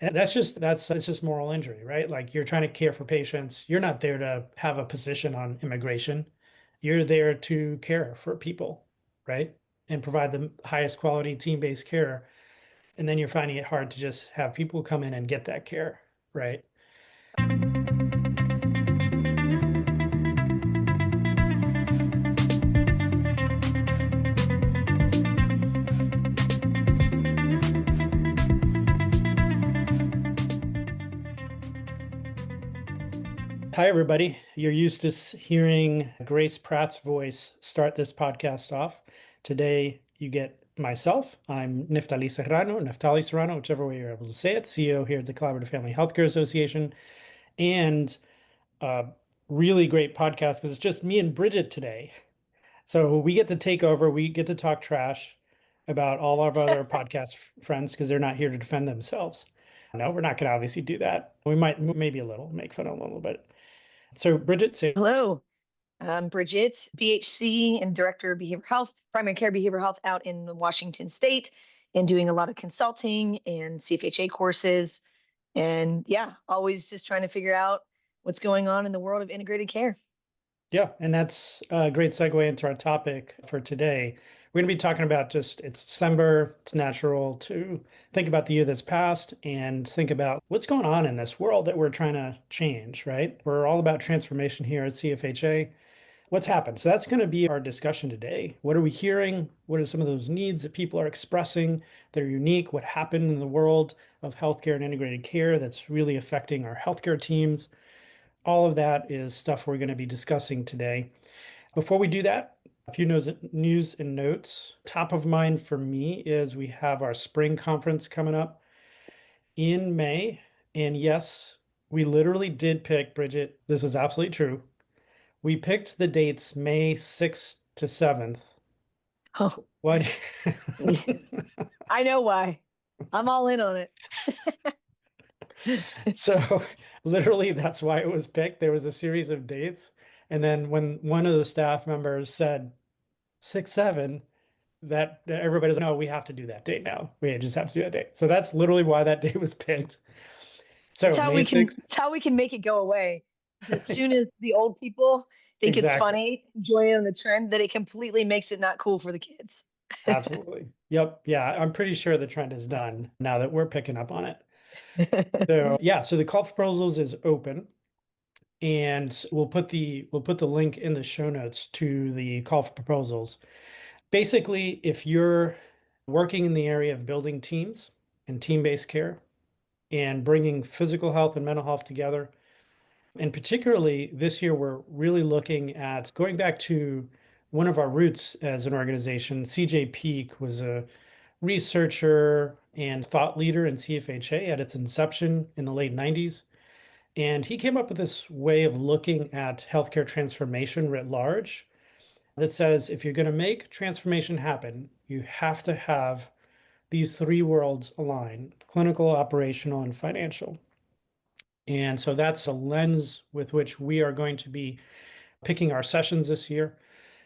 And it's just moral injury, right? Like you're trying to care for patients. You're not there to have a position on immigration. You're there to care for people, right? And provide the highest quality team-based care. And then you're finding it hard to just have people come in and get that care, right? Hi, everybody. You're used to hearing Grace Pratt's voice start this podcast off. Today, you get myself. I'm Neftali Serrano, whichever way you're able to say it, CEO here at the Collaborative Family Healthcare Association, and a really great podcast because it's just me and Bridget today. So we get to take over, we get to talk trash about all of our other podcast friends because they're not here to defend themselves. No, we're not going to obviously do that. We might maybe a little, make fun of a little bit. So, Bridget, say, Hello, I'm Bridget, BHC and Director of Behavioral Health, Primary Care Behavioral Health out in Washington State, and doing a lot of consulting and CFHA courses. And yeah, always just trying to figure out what's going on in the world of integrated care. yeah, and that's a great segue into our topic for today. We're going to be talking about just it's December, it's natural to think about the year that's passed and think about what's going on in this world that we're trying to change, right? We're all about transformation here at CFHA. What's happened? So that's going to be our discussion today. What are we hearing? What are some of those needs that people are expressing that are unique? What happened in the world of healthcare and integrated care that's really affecting our healthcare teams? All of that is stuff we're going to be discussing today. Before we do that, a few news and notes. Top of mind for me is we have our spring conference coming up in May. And yes, we literally did pick, Bridget, this is absolutely true. We picked the dates May 6th to 7th. Oh, What? I know why. I'm all in on it. So literally that's why it was picked. There was a series of dates. And then when one of the staff members said 6, 7, that everybody's no, we have to do that date now. We just have to do that date. So that's literally why that date was picked. That's So May 6th, how we can make it go away. As soon as the old people think it's exactly. funny, join in the trend, that it completely makes it not cool for the kids. Absolutely. Yep. Yeah, I'm pretty sure the trend is done now that we're picking up on it. So yeah, so the call for proposals is open. And we'll put the link in the show notes to the call for proposals. Basically, if you're working in the area of building teams and team-based care and bringing physical health and mental health together, and particularly this year, we're really looking at going back to one of our roots as an organization. CJ Peak was a researcher and thought leader in CFHA at its inception in the late 90s. And he came up with this way of looking at healthcare transformation writ large that says if you're going to make transformation happen, you have to have these three worlds align: clinical, operational, and financial. And so that's a lens with which we are going to be picking our sessions this year.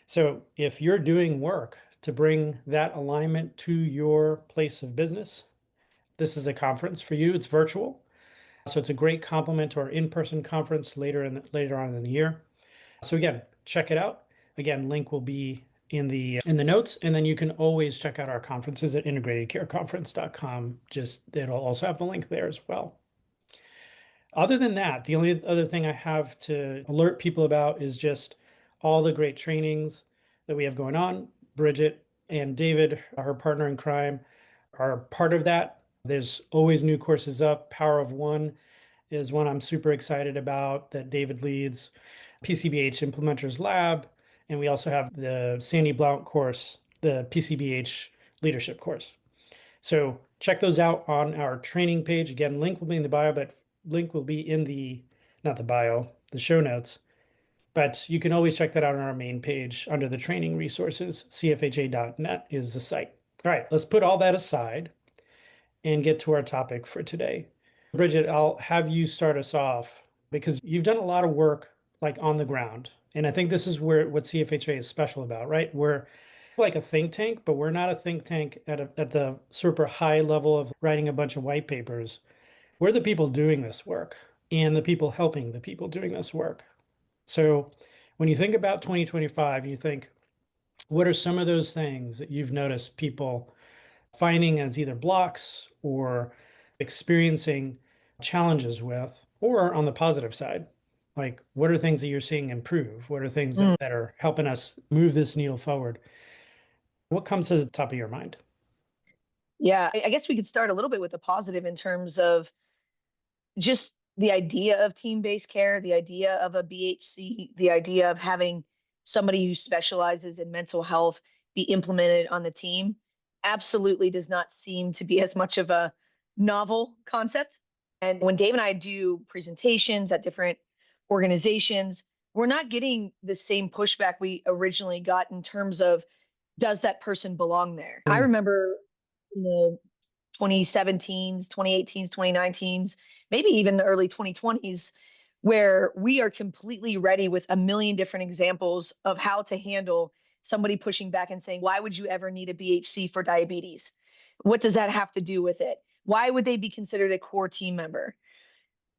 So if you're doing work to bring that alignment to your place of business, this is a conference for you. It's virtual. So it's a great complement to our in-person conference later on in the year. So again, check it out. Again, link will be in the notes, and then you can always check out our conferences at integratedcareconference.com. Just it'll also have the link there as well. Other than that, the only other thing I have to alert people about is just all the great trainings that we have going on. Bridget and David, her partner in crime, are part of that. There's always new courses up. Power of One is one I'm super excited about that David leads, PCBH Implementers Lab, and we also have the Sandy Blount course, the PCBH Leadership course. So check those out on our training page. Again, link will be in the bio, but link will be in not the bio, the show notes. But you can always check that out on our main page under the training resources. CFHA.net is the site. All right, let's put all that aside and get to our topic for today. Bridget, I'll have you start us off because you've done a lot of work like on the ground. And I think this is where what CFHA is special about, right? We're like a think tank, but we're not a think tank at the super high level of writing a bunch of white papers. we're the people doing this work and the people helping the people doing this work. So when you think about 2025, you think, what are some of those things that you've noticed people finding as either blocks or experiencing challenges with, or on the positive side? Like, what are things that you're seeing improve? What are things Mm. that are helping us move this needle forward? What comes to the top of your mind? Yeah, I guess we could start a little bit with the positive in terms of just the idea of team-based care, the idea of a BHC, the idea of having somebody who specializes in mental health be implemented on the team absolutely does not seem to be as much of a novel concept. And when Dave and I do presentations at different organizations, we're not getting the same pushback we originally got in terms of does that person belong there? I Mm, remember in the 2017s, 2018s, 2019s, maybe even the early 2020s, where we are completely ready with a million different examples of how to handle somebody pushing back and saying, why would you ever need a BHC for diabetes? What does that have to do with it? Why would they be considered a core team member?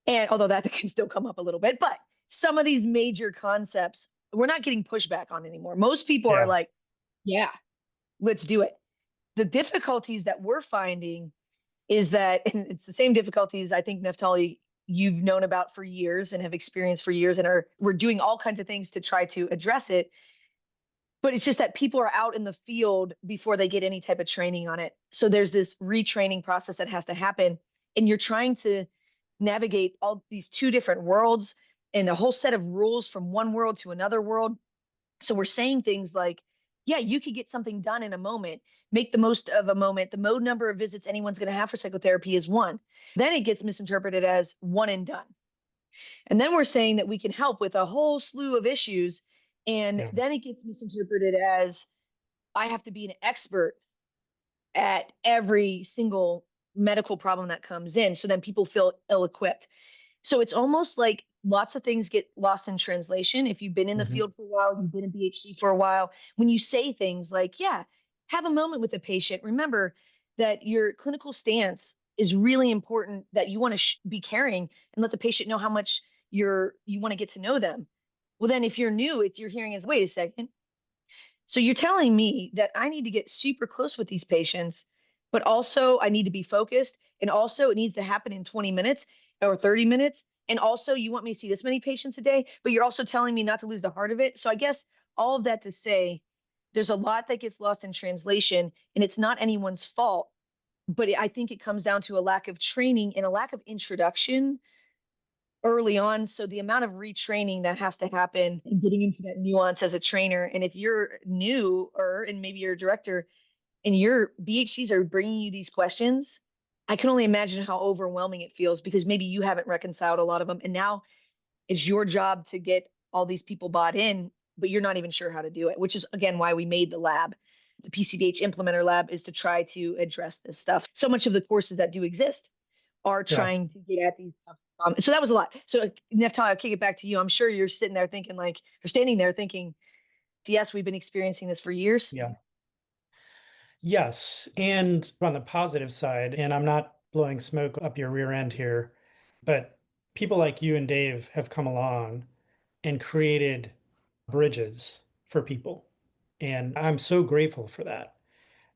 And although that can still come up a little bit, but some of these major concepts we're not getting pushback on anymore. Most people are yeah. like, yeah, let's do it. The difficulties that we're finding is that, and it's the same difficulties I think, Neftali, you've known about for years and have experienced for years, and we're doing all kinds of things to try to address it. But it's just that people are out in the field before they get any type of training on it. So there's this retraining process that has to happen. And you're trying to navigate all these two different worlds and a whole set of rules from one world to another world. So we're saying things like, yeah, you could get something done in a moment, make the most of a moment. The mode number of visits anyone's going to have for psychotherapy is one. Then it gets misinterpreted as one and done. And then we're saying that we can help with a whole slew of issues. And Yeah. then it gets misinterpreted as I have to be an expert at every single medical problem that comes in. So then people feel ill equipped. So it's almost like lots of things get lost in translation. If you've been in the Hmm. field for a while, you've been in BHC for a while, when you say things like, yeah, have a moment with the patient, remember that your clinical stance is really important, that you want to be caring and let the patient know how much you want to get to know them. Well, then if you're new, if you're hearing is, wait a second, so you're telling me that I need to get super close with these patients, but also I need to be focused. And also it needs to happen in 20 minutes or 30 minutes. And also you want me to see this many patients a day, but you're also telling me not to lose the heart of it. So I guess all of that to say, there's a lot that gets lost in translation and it's not anyone's fault. But I think it comes down to a lack of training and a lack of introduction early on. So the amount of retraining that has to happen and getting into that nuance as a trainer. And if you're new or and maybe you're a director and your BHCs are bringing you these questions, I can only imagine how overwhelming it feels because maybe you haven't reconciled a lot of them. And now it's your job to get all these people bought in, but you're not even sure how to do it, which is again why we made the lab. The PCBH implementer lab is to try to address this stuff. So much of the courses that do exist are Yeah. trying to get at these stuff. So that was a lot. So Neftali, I'll kick it back to you. I'm sure you're sitting there thinking like, or standing there thinking, yes, we've been experiencing this for years. Yeah. Yes. And on the positive side, and I'm not blowing smoke up your rear end here, but people like you and Dave have come along and created bridges for people. And I'm so grateful for that,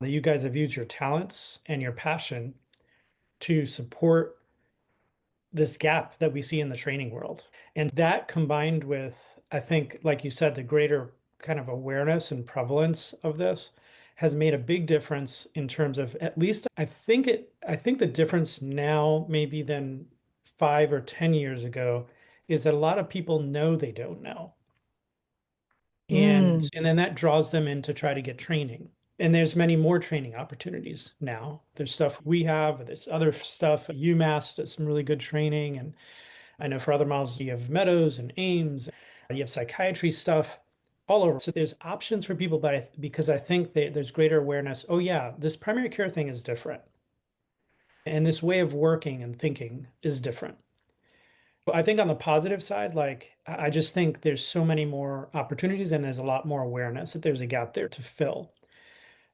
that you guys have used your talents and your passion to support this gap that we see in the training world. And that combined with, I think, like you said, the greater kind of awareness and prevalence of this has made a big difference in terms of at least I think the difference now maybe than 5 or 10 years ago is that a lot of people know they don't know. Mm, And then that draws them in to try to get training. And there's many more training opportunities now. There's stuff we have, there's other stuff. UMass does some really good training. And I know for other models, you have Meadows and Ames, you have psychiatry stuff all over. So there's options for people, but because I think that there's greater awareness. Oh, yeah, this primary care thing is different. And this way of working and thinking is different. But I think on the positive side, like I just think there's so many more opportunities and there's a lot more awareness that there's a gap there to fill.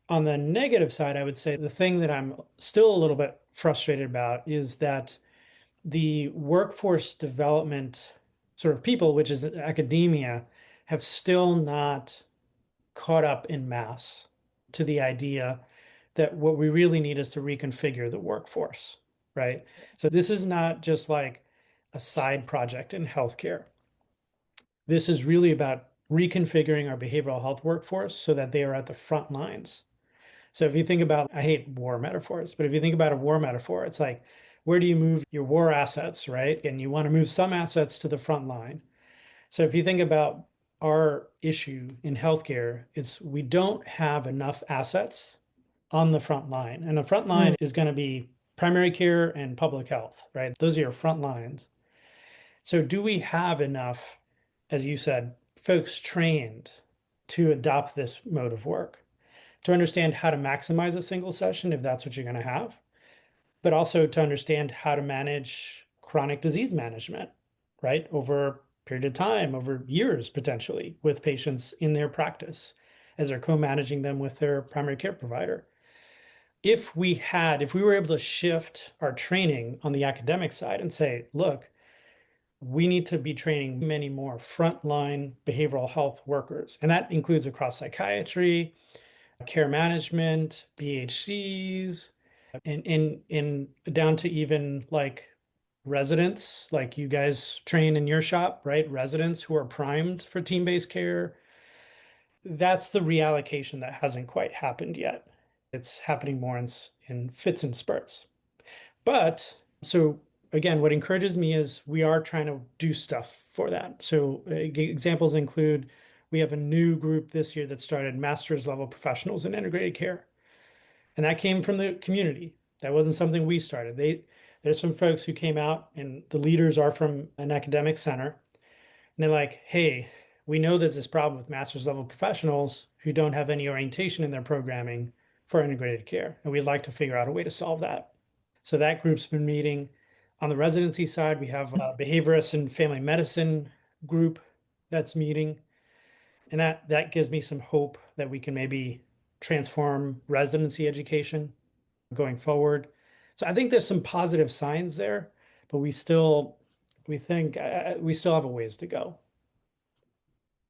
On the negative side, I would say the thing that I'm still a little bit frustrated about is that the workforce development sort of people, which is academia, have still not caught up in mass to the idea that what we really need is to reconfigure the workforce, right? So this is not just like a side project in healthcare. This is really about reconfiguring our behavioral health workforce so that they are at the front lines. So if you think about, I hate war metaphors, but if you think about a war metaphor, it's like, where do you move your war assets, right? And you want to move some assets to the front line. So if you think about our issue in healthcare, it's we don't have enough assets on the front line. And the front line Mm. is going to be primary care and public health, right? Those are your front lines. So do we have enough, as you said, folks trained to adopt this mode of work, to understand how to maximize a single session if that's what you're going to have, but also to understand how to manage chronic disease management, right? Over a period of time, over years potentially, with patients in their practice as they're co-managing them with their primary care provider. If we were able to shift our training on the academic side and say, look, we need to be training many more frontline behavioral health workers, and that includes across psychiatry, care management, BHCs, and in down to even like residents, like you guys train in your shop, right? Residents who are primed for team-based care. That's the reallocation that hasn't quite happened yet. It's happening more in fits and spurts. But so again, what encourages me is we are trying to do stuff for that. So examples include we have a new group this year that started master's level professionals in integrated care. And that came from the community. That wasn't something we started. There's some folks who came out and the leaders are from an academic center. And they're like, hey, we know there's this problem with master's level professionals who don't have any orientation in their programming for integrated care. And we'd like to figure out a way to solve that. So that group's been meeting. On the residency side, we have a behaviorist and family medicine group that's meeting. And that gives me some hope that we can maybe transform residency education going forward. So I think there's some positive signs there, but we still have a ways to go.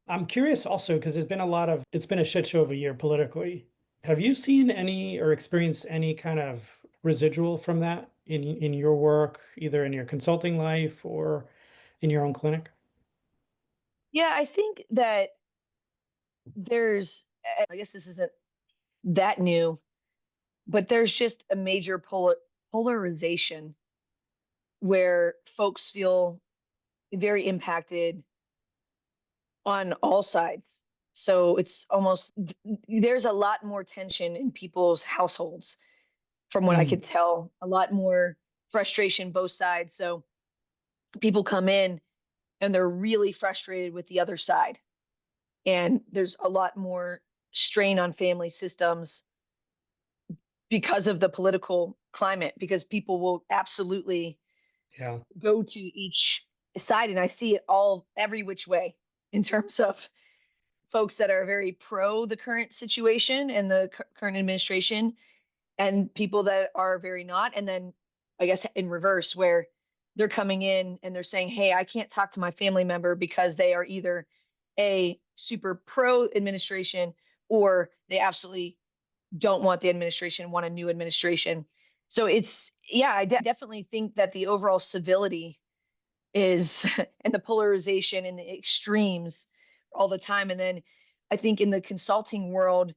I'm curious also because it's been a shit show of a year politically. Have you seen any or experienced any kind of residual from that in your work, either in your consulting life or in your own clinic? Yeah, I think that I guess this isn't that new, but there's just a major polarization where folks feel very impacted on all sides. So it's almost, there's a lot more tension in people's households, from what I Mm, could tell, a lot more frustration both sides. So people come in and they're really frustrated with the other side. And there's a lot more strain on family systems because of the political climate, because people will absolutely yeah. go to each side. And I see it all every which way in terms of folks that are very pro the current situation and the current administration, and people that are very not. And then I guess in reverse, where they're coming in and they're saying, hey, I can't talk to my family member because they are either a super pro administration or they absolutely don't want the administration, want a new administration. So it's, yeah, I definitely think that the overall civility is and the polarization and the extremes all the time. And then I think in the consulting world,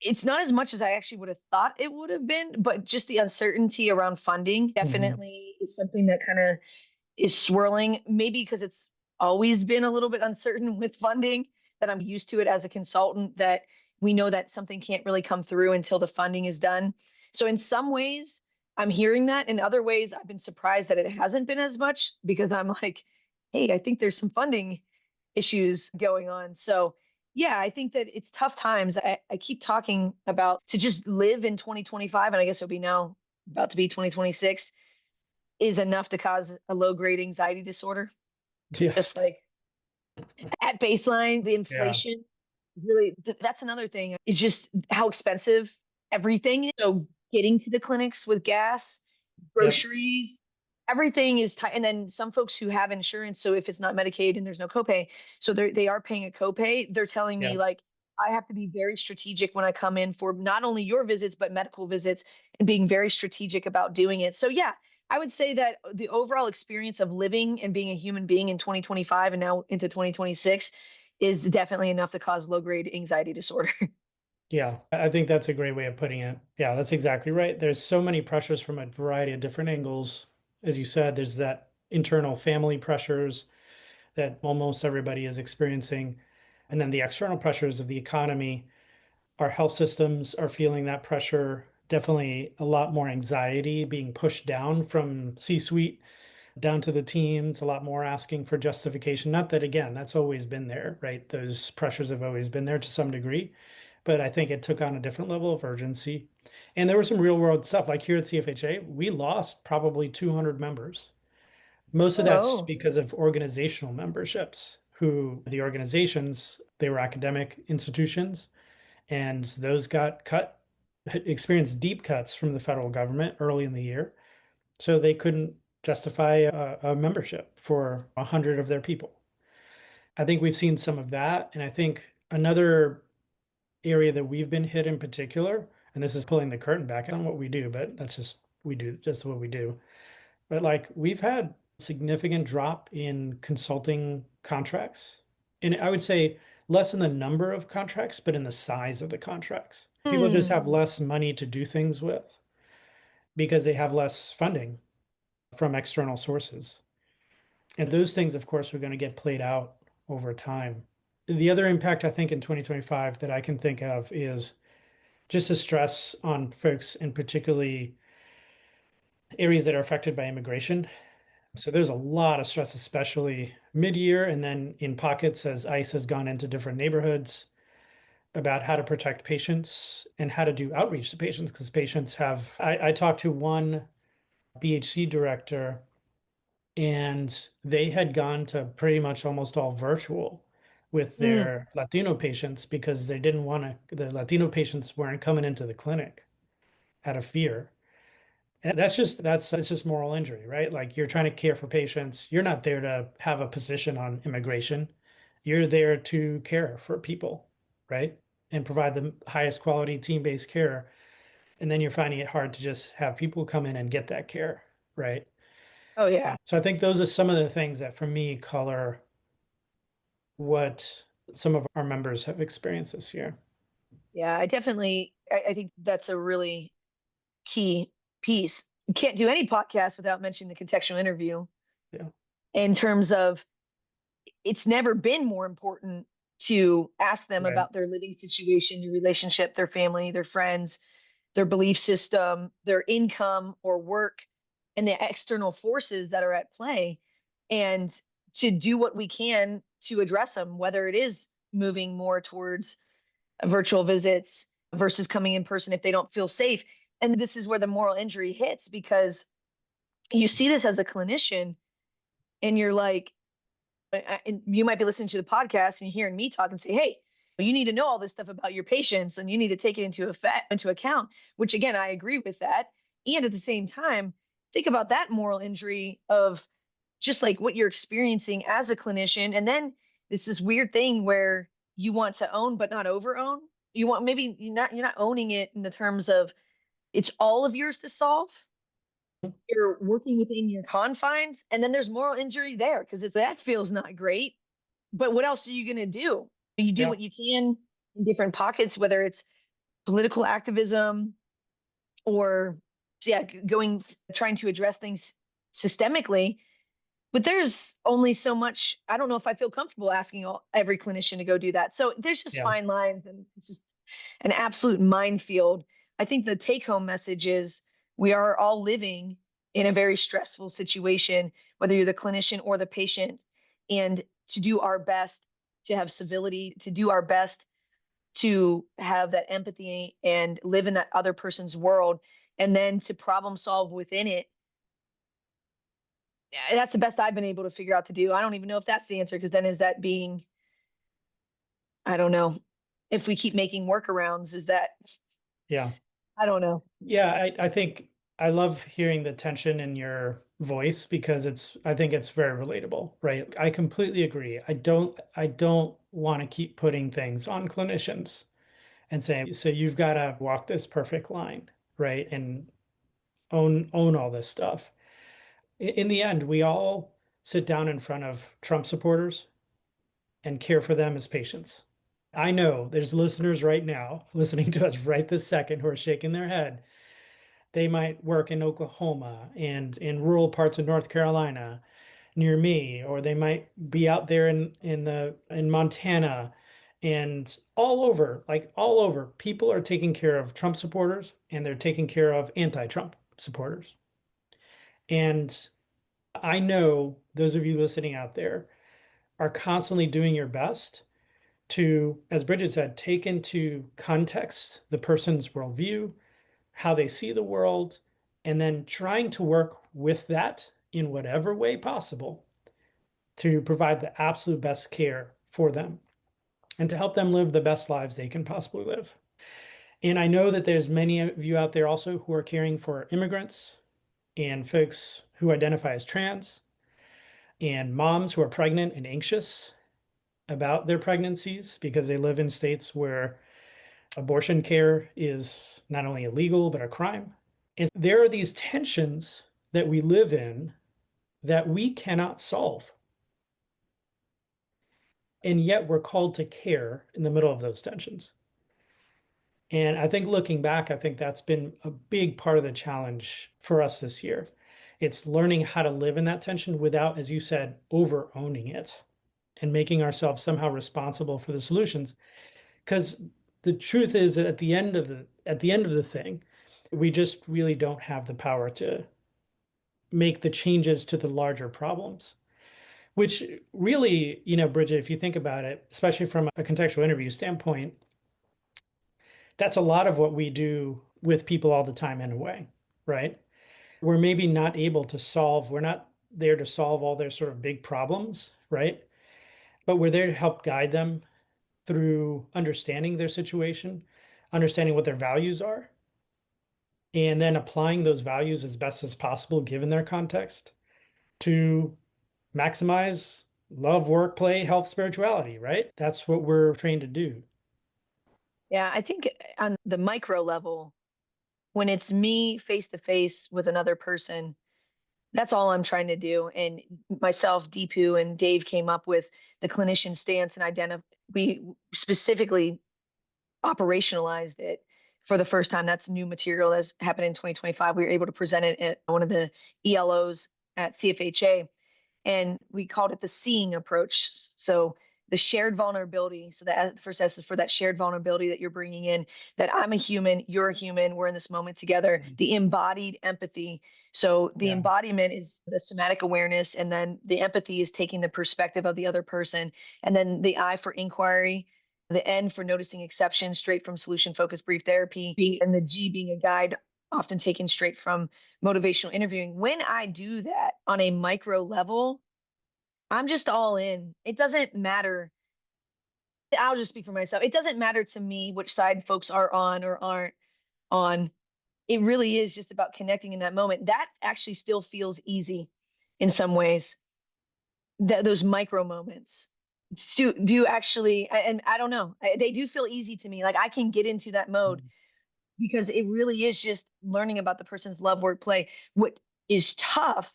it's not as much as I actually would have thought it would have been, but just the uncertainty around funding Hmm. definitely is something that kind of is swirling, maybe because it's always been a little bit uncertain with funding, that I'm used to it as a consultant, that we know that something can't really come through until the funding is done. So in some ways, I'm hearing that. In other ways, I've been surprised that it hasn't been as much because I'm like, hey, I think there's some funding issues going on. So yeah, I think that it's tough times. I keep talking about to just live in 2025, and I guess it'll be now about to be 2026, is enough to cause a low grade anxiety disorder. Yeah. Just like at baseline, the Yeah. inflation really, that's another thing, is just how expensive everything is. So getting to the clinics with gas, Yep. groceries, everything is tight. And then some folks who have insurance, so if it's not Medicaid and there's no copay, so they are paying a copay. They're telling Yeah. me like I have to be very strategic when I come in for not only your visits but medical visits, and being very strategic about doing it. So yeah, I would say that the overall experience of living and being a human being in 2025 and now into 2026 is definitely enough to cause low grade anxiety disorder. Yeah, I think that's a great way of putting it. Yeah, that's exactly right. There's so many pressures from a variety of different angles. As you said, there's that internal family pressures that almost everybody is experiencing. And then the external pressures of the economy. Our health systems are feeling that pressure. Definitely a lot more anxiety being pushed down from C-suite down to the teams, a lot more asking for justification. Not that, again, that's always been there, right? Those pressures have always been there to some degree, but I think it took on a different level of urgency. And there was some real world stuff. Like here at CFHA, we lost probably 200 members. Most of that's Oh. because of organizational memberships, who the organizations, they were academic institutions, and those got cut, experienced deep cuts from the federal government early in the year. So they couldn't justify a membership for 100 of their people. I think we've seen some of that. And I think another area that we've been hit in particular, and this is pulling the curtain back on what we do, but that's just, we do just what we do. But like we've had significant drop in consulting contracts. And I would say less in the number of contracts, but in the size of the contracts. People just Hmm. have less money to do things with because they have less funding from external sources. And those things, of course, are going to get played out over time. The other impact I think in 2025 that I can think of is just the stress on folks, and particularly areas that are affected by immigration. So there's a lot of stress, especially mid-year and then in pockets as ICE has gone into different neighborhoods about how to protect patients and how to do outreach to patients because patients have. I talked to one BHC director and they had gone to pretty much almost all virtual with Hmm. their Latino patients because they didn't want to, the Latino patients weren't coming into the clinic out of fear. And that's just moral injury, right? Like you're trying to care for patients. You're not there to have a position on immigration. You're there to care for people, right? And provide the highest quality team-based care. And then you're finding it hard to just have people come in and get that care, right? Oh yeah. So I think those are some of the things that for me color what some of our members have experienced this year. Yeah, I think that's a really key piece. You can't do any podcast without mentioning the contextual interview Yeah. in terms of it's never been more important to ask them Right. about their living situation, their relationship, their family, their friends, their belief system, their income or work, and the external forces that are at play, and to do what we can to address them, whether it is moving more towards virtual visits versus coming in person if they don't feel safe. And this is where the moral injury hits because you see this as a clinician and you're like, and you might be listening to the podcast and you're hearing me talk and say, hey, you need to know all this stuff about your patients and you need to take it into account, which again, I agree with that. And at the same time, think about that moral injury of just like what you're experiencing as a clinician. And then it's this weird thing where you want to own but not over own. You want maybe you're not owning it in the terms of it's all of yours to solve. You're working within your confines, and then there's moral injury there because it's that feels not great. But what else are you going to do? You do Yeah. what you can in different pockets, whether it's political activism or yeah, going trying to address things systemically. But there's only so much. I don't know if I feel comfortable asking every clinician to go do that. So there's just Yeah. fine lines, and it's just an absolute minefield. I think the take home message is we are all living in a very stressful situation, whether you're the clinician or the patient, and to do our best to have civility, to do our best to have that empathy and live in that other person's world, and then to problem solve within it. That's the best I've been able to figure out to do. I don't even know if that's the answer because then is that being, I don't know. If we keep making workarounds, is that, Yeah. I don't know. Yeah. I think I love hearing the tension in your voice because I think it's very relatable, right? I completely agree. I don't want to keep putting things on clinicians and saying, so you've got to walk this perfect line, right? And own all this stuff. In the end, we all sit down in front of Trump supporters and care for them as patients. I know there's listeners right now listening to us right this second who are shaking their head. They might work in Oklahoma and in rural parts of North Carolina near me, or they might be out there in Montana and all over, like all over. People are taking care of Trump supporters and they're taking care of anti-Trump supporters. And I know those of you listening out there are constantly doing your best to, as Bridget said, take into context the person's worldview, how they see the world, and then trying to work with that in whatever way possible to provide the absolute best care for them and to help them live the best lives they can possibly live. And I know that there's many of you out there also who are caring for immigrants and folks who identify as trans and moms who are pregnant and anxious about their pregnancies because they live in states where abortion care is not only illegal, but a crime. And there are these tensions that we live in that we cannot solve. And yet we're called to care in the middle of those tensions. And I think looking back, I think that's been a big part of the challenge for us this year. It's learning how to live in that tension without, as you said, over owning it and making ourselves somehow responsible for the solutions. Because the truth is that at the end of the thing, we just really don't have the power to make the changes to the larger problems. Which really, Bridget, if you think about it, especially from a contextual interview standpoint, that's a lot of what we do with people all the time in a way, right? We're maybe not able to solve, we're not there to solve all their sort of big problems, right? But we're there to help guide them through understanding their situation, understanding what their values are, and then applying those values as best as possible given their context to maximize love, work, play, health, spirituality, right? That's what we're trained to do. Yeah, I think on the micro level, when it's me face to face with another person, that's all I'm trying to do. And myself, Deepu, and Dave came up with the clinician stance and we specifically operationalized it for the first time. That's new material that's happened in 2025. We were able to present it at one of the ELOs at CFHA, and we called it the seeing approach. So the shared vulnerability. So the first S is for that shared vulnerability that you're bringing in, that I'm a human, you're a human, we're in this moment together. The embodied empathy. So the Yeah. embodiment is the somatic awareness, and then the empathy is taking the perspective of the other person. And then the I for inquiry, the N for noticing exceptions, straight from solution focused brief therapy, and the G being a guide, often taken straight from motivational interviewing. When I do that on a micro level, I'm just all in. It doesn't matter. I'll just speak for myself. It doesn't matter to me which side folks are on or aren't on. It really is just about connecting in that moment. That actually still feels easy in some ways. Those micro moments do actually, and I don't know, they do feel easy to me. Like I can get into that mode because it really is just learning about the person's love, work, play. What is tough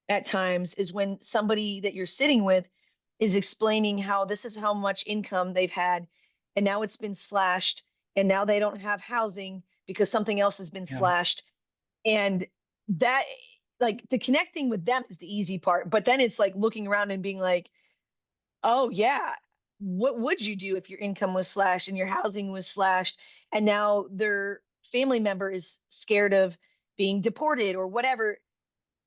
at times is when somebody that you're sitting with is explaining how this is how much income they've had, and now it's been slashed, and now they don't have housing because something else has been Yeah. slashed. And that, like, the connecting with them is the easy part. But then it's like looking around and being like, oh yeah, what would you do if your income was slashed and your housing was slashed, and now their family member is scared of being deported or whatever,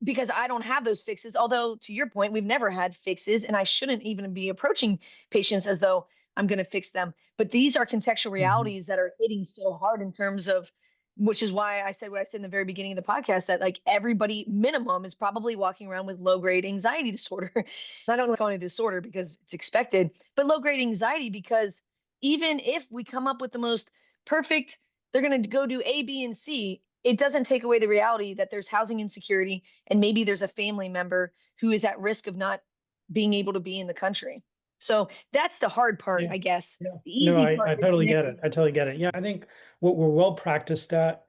because I don't have those fixes. Although, to your point, we've never had fixes, and I shouldn't even be approaching patients as though I'm going to fix them. But these are contextual Mhm. realities that are hitting so hard in terms of, which is why I said what I said in the very beginning of the podcast, that like everybody minimum is probably walking around with low grade anxiety disorder. I don't like calling it a disorder because it's expected, but low grade anxiety, because even if we come up with the most perfect, they're going to go do A, B, and C, it doesn't take away the reality that there's housing insecurity and maybe there's a family member who is at risk of not being able to be in the country. So that's the hard part, Yeah. I guess. Yeah. The No, easy I part is totally get it. connecting. I totally get it. Yeah. I think what we're well practiced at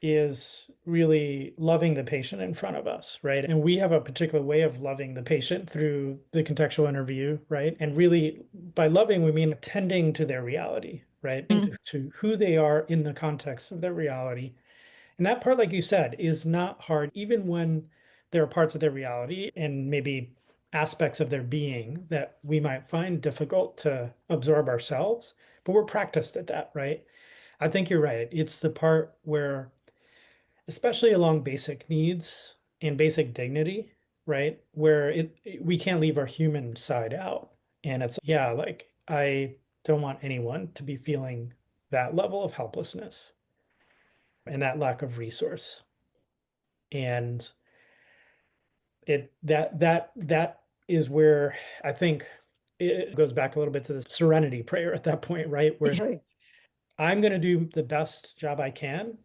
is really loving the patient in front of us, right? And we have a particular way of loving the patient through the contextual interview, right? And really, by loving, we mean attending to their reality, right? Mm. To who they are in the context of their reality. And that part, like you said, is not hard, even when there are parts of their reality and maybe aspects of their being that we might find difficult to absorb ourselves. But we're practiced at that, right? I think you're right. It's the part where, especially along basic needs and basic dignity, right? Where we can't leave our human side out. And it's, yeah, like I don't want anyone to be feeling that level of helplessness and that lack of resource. And that is where I think it goes back a little bit to the serenity prayer at that point, right? Where Right. I'm going to do the best job I can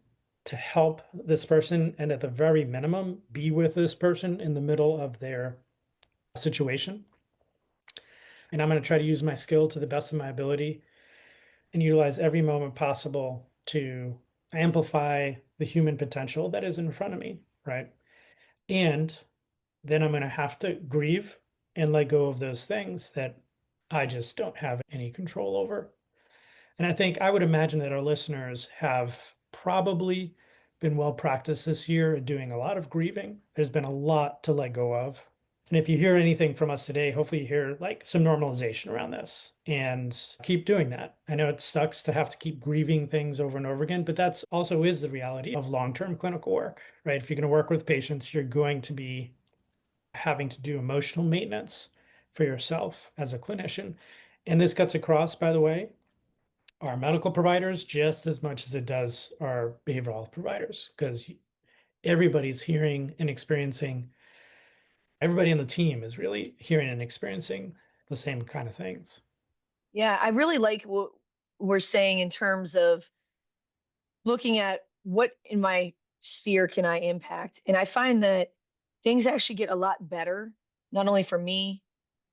to help this person, and at the very minimum, be with this person in the middle of their situation. And I'm going to try to use my skill to the best of my ability and utilize every moment possible to amplify the human potential that is in front of me, right? And then I'm going to have to grieve and let go of those things that I just don't have any control over. And I think I would imagine that our listeners have probably been well practiced this year at doing a lot of grieving. There's been a lot to let go of. And if you hear anything from us today, hopefully you hear like some normalization around this and keep doing that. I know it sucks to have to keep grieving things over and over again, but that's also is the reality of long-term clinical work, right? If you're going to work with patients, you're going to be having to do emotional maintenance for yourself as a clinician. And this cuts across, by the way, our medical providers just as much as it does our behavioral health providers, because everybody's hearing and experiencing, everybody on the team is really hearing and experiencing the same kind of things. Yeah, I really like what we're saying in terms of looking at what in my sphere can I impact. And I find that things actually get a lot better, not only for me,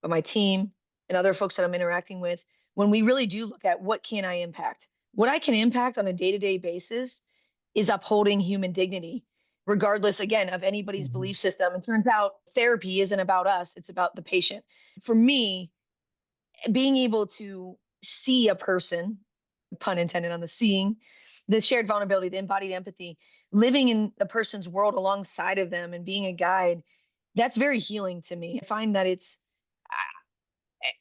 but my team and other folks that I'm interacting with, when we really do look at what can I impact. What I can impact on a day-to-day basis is upholding human dignity, regardless, again, of anybody's Mhm. belief system. It turns out therapy isn't about us, it's about the patient. For me, being able to see a person, pun intended on the seeing, the shared vulnerability, the embodied empathy, living in the person's world alongside of them and being a guide, that's very healing to me. I find that it's,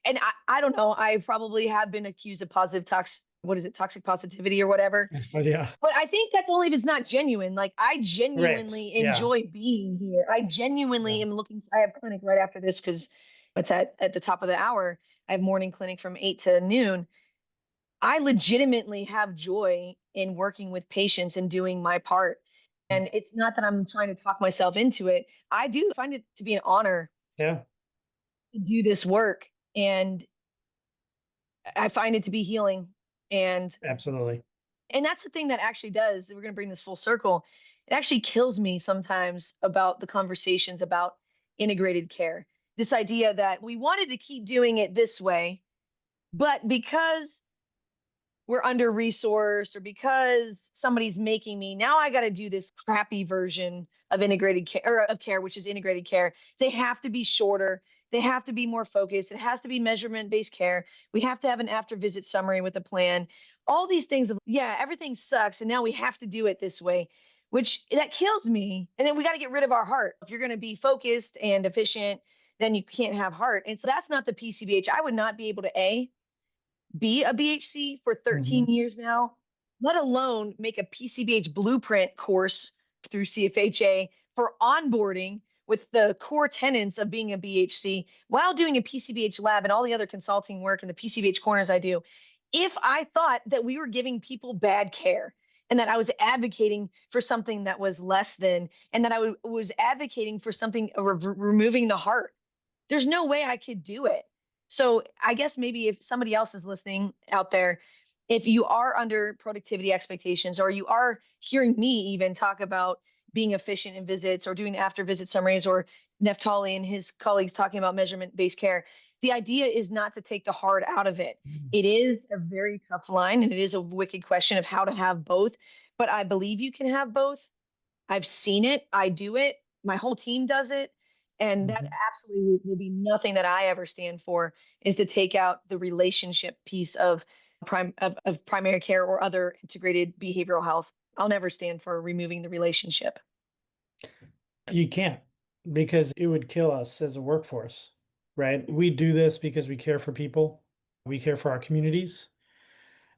and I don't know, I probably have been accused of positive what is it, toxic positivity or whatever. But yeah, But I think that's only if it's not genuine. Like I right. genuinely Yeah. enjoy being here. I Yeah. genuinely am looking. I have clinic right after this because it's at the top of the hour. I have morning clinic from 8 to noon. I legitimately have joy in working with patients and doing my part. And it's not that I'm trying to talk myself into it. I do find it to be an honor Yeah. to do this work. And I find it to be healing. And Absolutely. that's the thing that actually does, we're going to bring this full circle. It actually kills me sometimes about the conversations about integrated care. This idea that we wanted to keep doing it this way, but because we're under resourced or because somebody's making me now I got to do this crappy version of integrated care or of care, which is integrated care. They have to be shorter, they have to be more focused, it has to be measurement based care, we have to have an after visit summary with a plan, all these things of yeah, everything sucks and now we have to do it this way, which that kills me. And then we got to get rid of our heart. If you're going to be focused and efficient, then you can't have heart. And so that's not the PCBH. I would not be able to be a BHC for 13 Mhm. years now, let alone make a PCBH blueprint course through CFHA for onboarding with the core tenets of being a BHC while doing a PCBH lab and all the other consulting work and the PCBH corners I do. If I thought that we were giving people bad care and that I was advocating for something that was less than, and that I was advocating for something removing the heart, there's no way I could do it. So I guess maybe if somebody else is listening out there if you are under productivity expectations, or you are hearing me even talk about being efficient in visits or doing after visit summaries, or Neftali and his colleagues talking about measurement based care, the idea is not to take the hard out of it. It is a very tough line, and it is a wicked question of how to have both. But I believe you can have both. I've seen it. I do it. My whole team does it. And that Mhm. absolutely will be nothing that I ever stand for, is to take out the relationship piece of of primary care or other integrated behavioral health. I'll never stand for removing the relationship. You can't, because it would kill us as a workforce, right? We do this because we care for people, we care for our communities,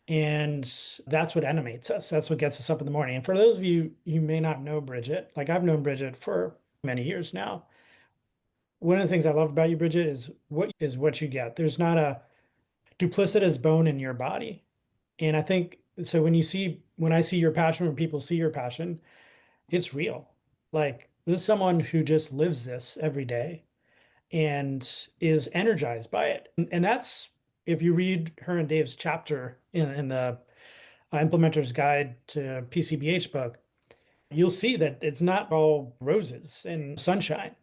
and that's what animates us. That's what gets us up in the morning. And for those of you who may not know Bridget, like I've known Bridget for many years now. One of the things I love about you, Bridget, is what you get. There's not a duplicitous bone in your body. And I think so when I see your passion, when people see your passion, it's real. Like this is someone who just lives this every day and is energized by it. And that's if you read her and Dave's chapter in the Implementer's Guide to PCBH book, you'll see that it's not all roses and sunshine,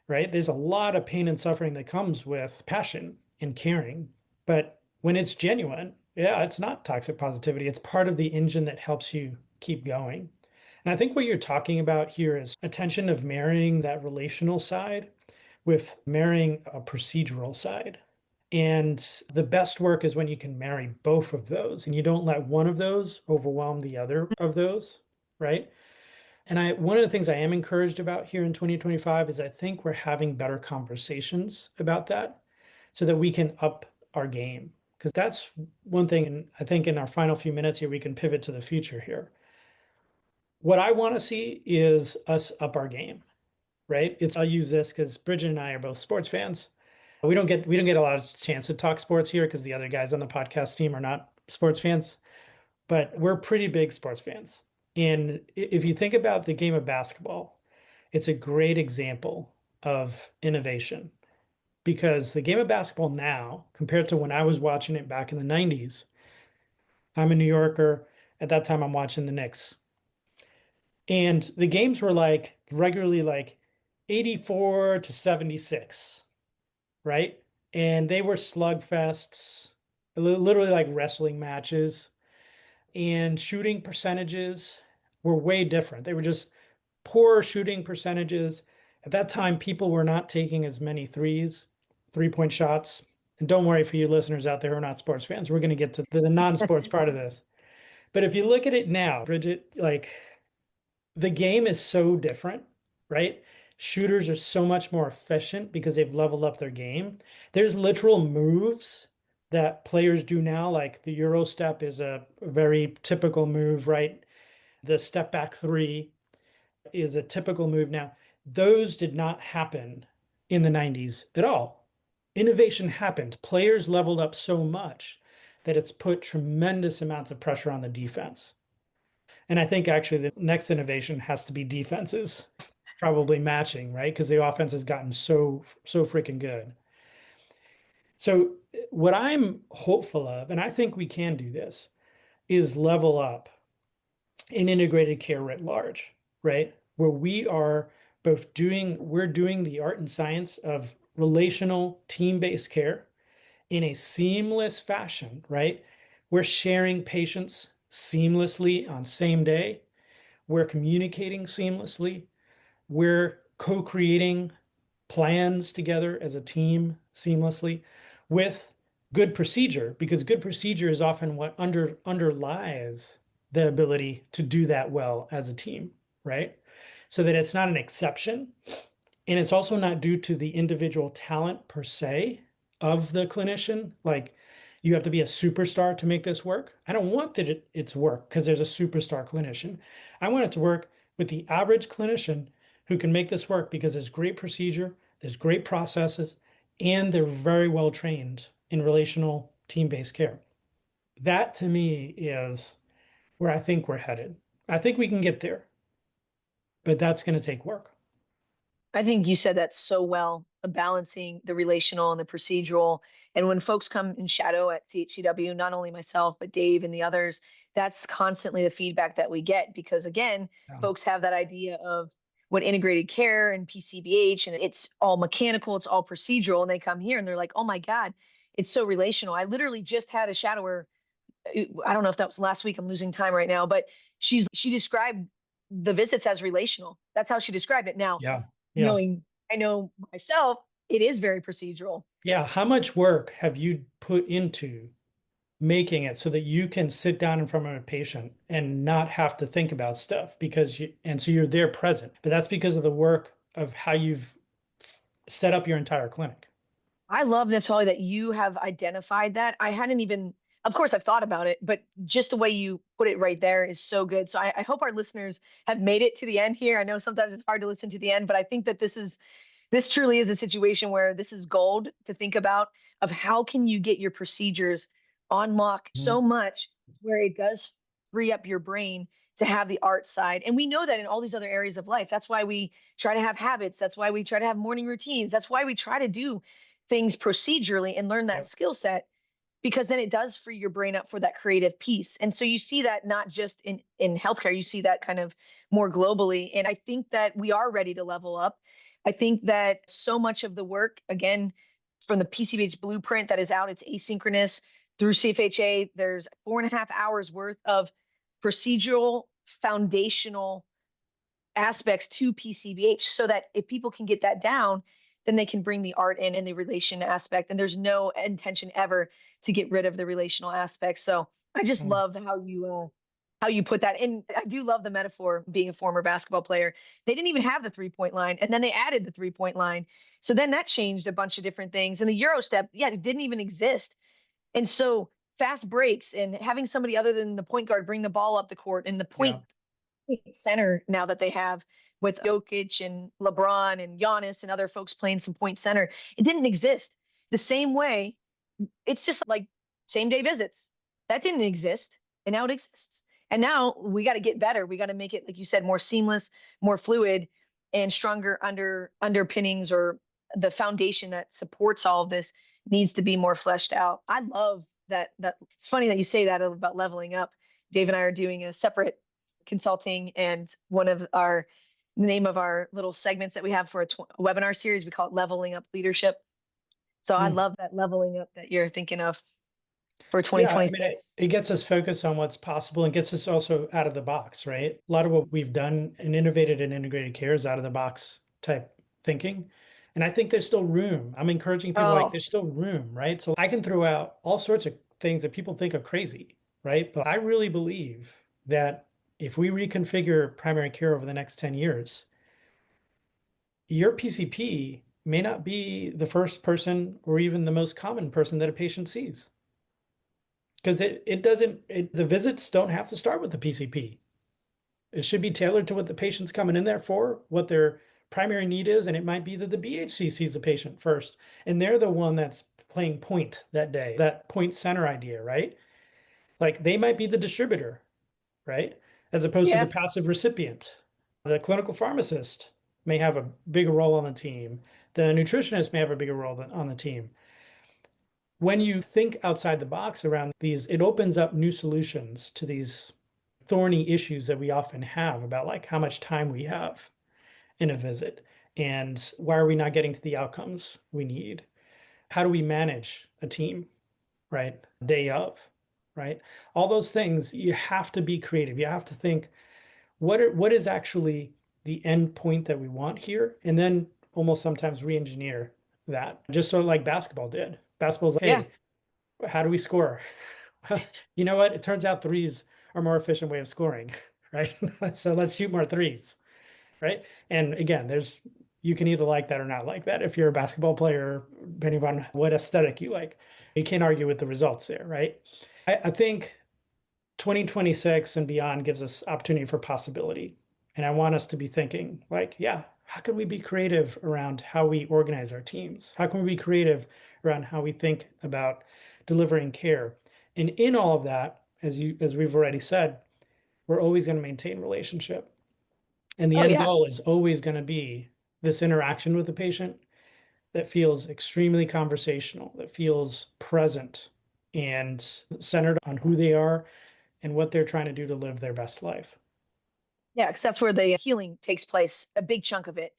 right? There's a lot of pain and suffering that comes with passion and caring. But when it's genuine, yeah, it's not toxic positivity. It's part of the engine that helps you keep going. And I think what you're talking about here is attention of marrying that relational side with marrying a procedural side. And the best work is when you can marry both of those and you don't let one of those overwhelm the other of those, right? And one of the things I am encouraged about here in 2025 is I think we're having better conversations about that so that we can up our game. Because that's one thing, and I think in our final few minutes here, we can pivot to the future here. What I want to see is us up our game, right? I'll use this because Bridget and I are both sports fans. We don't get a lot of chance to talk sports here because the other guys on the podcast team are not sports fans, but we're pretty big sports fans. And if you think about the game of basketball, it's a great example of innovation because the game of basketball now, compared to when I was watching it back in the 90s, I'm a New Yorker. At that time, I'm watching the Knicks. And the games were like regularly like 84 to 76, right? And they were slugfests, literally like wrestling matches. And shooting percentages were way different. They were just poor shooting percentages. At that time, people were not taking as many threes, 3-point shots. And don't worry for you listeners out there who are not sports fans. We're going to get to the non-sports part of this. But if you look at it now, Bridget, like the game is so different, right? Shooters are so much more efficient because they've leveled up their game. There's literal moves that players do now, like the Euro step is a very typical move, right? The step back three is a typical move now. Those did not happen in the 90s at all. Innovation happened. Players leveled up so much that it's put tremendous amounts of pressure on the defense. And I think actually the next innovation has to be defenses, probably matching, right? Because the offense has gotten so freaking good. So what I'm hopeful of, and I think we can do this, is level up in integrated care writ large, right? Where we're doing the art and science of relational team-based care in a seamless fashion, right? We're sharing patients seamlessly on same day. We're communicating seamlessly. We're co-creating plans together as a team seamlessly with good procedure, because good procedure is often what underlies the ability to do that well as a team, right? So that it's not an exception, and it's also not due to the individual talent per se of the clinician. Like you have to be a superstar to make this work. I don't want that it's work because there's a superstar clinician. I want it to work with the average clinician who can make this work because there's great procedure, there's great processes, and they're very well trained in relational team-based care. That to me is where I think we're headed. I think we can get there, but that's going to take work. I think you said that so well, balancing the relational and the procedural. And when folks come in shadow at CHCW, not only myself, but Dave and the others, that's constantly the feedback that we get because, again, Yeah. folks have that idea of what integrated care and PCBH, and it's all mechanical, it's all procedural. And they come here and they're like, oh my God, it's so relational. I literally just had a shadower. I don't know if that was last week. I'm losing time right now, but she described the visits as relational. That's how she described it. Now, Yeah. Yeah. knowing I know myself, it is very procedural. Yeah. How much work have you put into making it so that you can sit down in front of a patient and not have to think about stuff and so you're there present. But that's because of the work of how you've set up your entire clinic. I love, Naftali, that you have identified that. I hadn't even, of course, I've thought about it, but just the way you put it right there is so good. So I hope our listeners have made it to the end here. I know sometimes it's hard to listen to the end, but I think that this truly is a situation where this is gold to think about of how can you get your procedures on lock Mhm. so much where it does free up your brain to have the art side. And we know that in all these other areas of life. That's why we try to have habits. That's why we try to have morning routines. That's why we try to do things procedurally and learn that Yep. skill set because then it does free your brain up for that creative piece. And so you see that not just in healthcare, you see that kind of more globally. And I think that we are ready to level up. I think that so much of the work, again, from the PCBH blueprint that is out, it's asynchronous through CFHA. There's 4.5 hours worth of procedural foundational aspects to PCBH so that if people can get that down, then they can bring the art in and the relation aspect. And there's no intention ever to get rid of the relational aspect. So I just Mm. love how you put that. And I do love the metaphor being a former basketball player. They didn't even have the 3 point line, and then they added the 3 point line. So then that changed a bunch of different things. And the Euro step, yeah, it didn't even exist. And so fast breaks and having somebody other than the point guard bring the ball up the court and the Yeah. point center now that they have with Jokic and LeBron and Giannis and other folks playing some point center. It didn't exist the same way. It's just like same day visits. That didn't exist, and now it exists. And now we got to get better. We got to make it, like you said, more seamless, more fluid, and stronger underpinnings or the foundation that supports all of this needs to be more fleshed out. I love that it's funny that you say that about leveling up. Dave and I are doing a separate consulting, and one of our name of our little segments that we have for a webinar series, we call it Leveling Up Leadership. So I Mm. love that leveling up that you're thinking of for Yeah, I mean, it, 2026. it gets us focused on what's possible and gets us also out of the box, right? A lot of what we've done and innovated and integrated care is out of the box type thinking. And I think there's still room. I'm encouraging people like Oh, there's still room, right? So I can throw out all sorts of things that people think are crazy, right? But I really believe that if we reconfigure primary care over the next 10 years, your PCP may not be the first person or even the most common person that a patient sees. Because it doesn't, the visits don't have to start with the PCP. It should be tailored to what the patient's coming in there for, what their primary need is, and it might be that the BHC sees the patient first, and they're the one that's playing point that day, that point center idea, right? Like they might be the distributor, right? As opposed to the yeah, passive recipient. The clinical pharmacist may have a bigger role on the team. The nutritionist may have a bigger role on the team. When you think outside the box around these, it opens up new solutions to these thorny issues that we often have about like how much time we have in a visit and why are we not getting to the outcomes we need? How do we manage a team, right? Day of, right? All those things, you have to be creative. You have to think what is actually the end point that we want here? And then almost sometimes re-engineer that. Just so like basketball did. Basketball's like, yeah, hey, how do we score? You know what? It turns out threes are a more efficient way of scoring, right? So let's shoot more threes, right? And again, you can either like that or not like that if you're a basketball player, depending on what aesthetic you like. You can't argue with the results there, right? I think 2026 and beyond gives us opportunity for possibility. And I want us to be thinking like, yeah, how can we be creative around how we organize our teams? How can we be creative around how we think about delivering care? And in all of that, as we've already said, we're always going to maintain relationship. And the oh end yeah, goal is always going to be this interaction with the patient that feels extremely conversational, that feels present and centered on who they are and what they're trying to do to live their best life. Yeah, because that's where the healing takes place, a big chunk of it.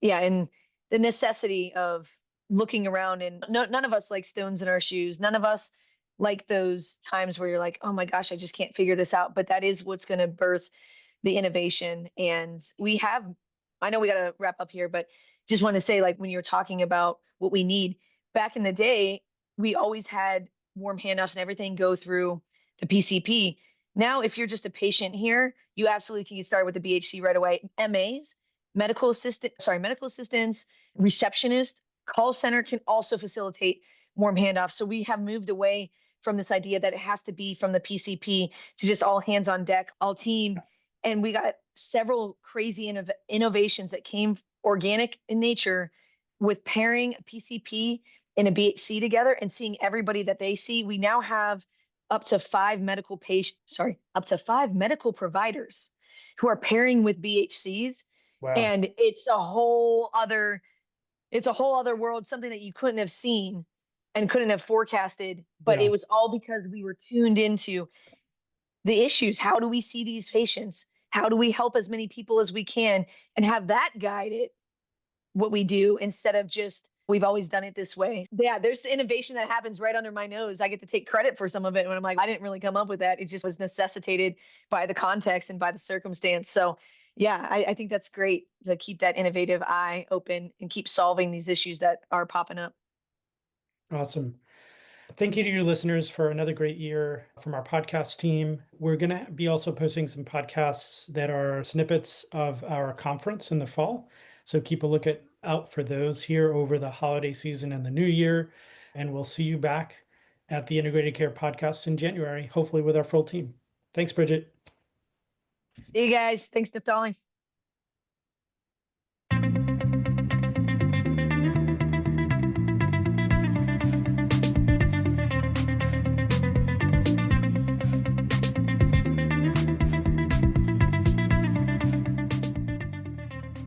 Yeah, and the necessity of looking around, and none of us like stones in our shoes. None of us like those times where you're like, oh my gosh, I just can't figure this out. But that is what's going to birth the innovation. And we have, I know we got to wrap up here, but just want to say, like, when you're talking about what we need, back in the day, we always had warm handoffs and everything go through the PCP. Now, if you're just a patient here, you absolutely can get started with the BHC right away. MAs, medical assistants, receptionists, call center can also facilitate warm handoffs. So we have moved away from this idea that it has to be from the PCP to just all hands on deck, all team. And we got several crazy innovations that came organic in nature with pairing a PCP and a BHC together and seeing everybody that they see. We now have up to up to five medical providers who are pairing with BHCs. Wow. And it's a whole other world, something that you couldn't have seen and couldn't have forecasted, but Yeah. it was all because we were tuned into the issues. How do we see these patients? How do we help as many people as we can and have that guide it what we do instead of just we've always done it this way. Yeah, there's the innovation that happens right under my nose. I get to take credit for some of it when I'm like, I didn't really come up with that. It just was necessitated by the context and by the circumstance. So yeah, I think that's great to keep that innovative eye open and keep solving these issues that are popping up. Awesome. Thank you to your listeners for another great year from our podcast team. We're going to be also posting some podcasts that are snippets of our conference in the fall. So keep a look out for those here over the holiday season and the new year. And we'll see you back at the Integrated Care podcast in January, hopefully with our full team. Thanks, Bridget. See you guys. Thanks, Neftali.